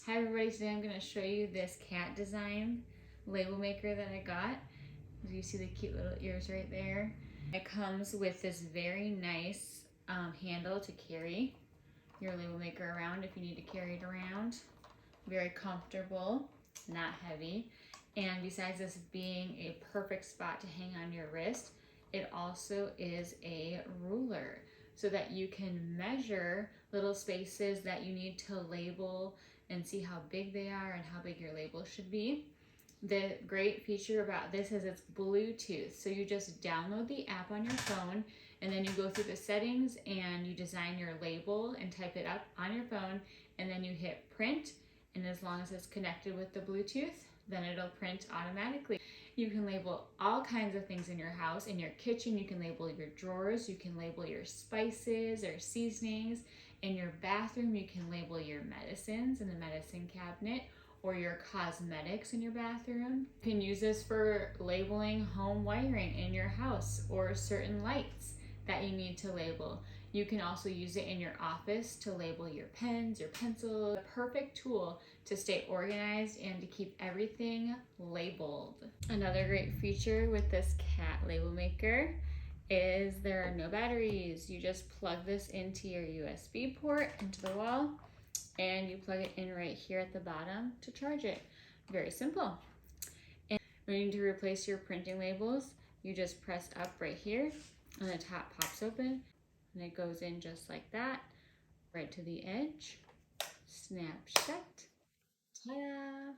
Hi everybody, today I'm going to show you this cat design label maker that I got. You see the cute little ears right there. It comes with this very nice handle to carry your label maker around if you need to carry it around. Very comfortable, not heavy. And besides this being a perfect spot to hang on your wrist, it also is a ruler so that you can measure little spaces that you need to label and see how big they are and how big your label should be. The great feature about this is it's Bluetooth. So you just download the app on your phone and then you go through the settings and you design your label and type it up on your phone, and then you hit print, and as long as it's connected with the Bluetooth, then it'll print automatically. You can label all kinds of things in your house. In your kitchen, you can label your drawers, you can label your spices or seasonings. In your bathroom, you can label your medicines in the medicine cabinet or your cosmetics in your bathroom. You can use this for labeling home wiring in your house or certain lights that you need to label. You can also use it in your office to label your pens, your pencils. A perfect tool to stay organized and to keep everything labeled. Another great feature with this cat label maker is there are no batteries. You just plug this into your USB port into the wall and you plug it in right here at the bottom to charge it. Very simple. And when you need to replace your printing labels, you just press up right here and the top pops open and it goes in just like that, right to the edge. Snap shut. Ta-da!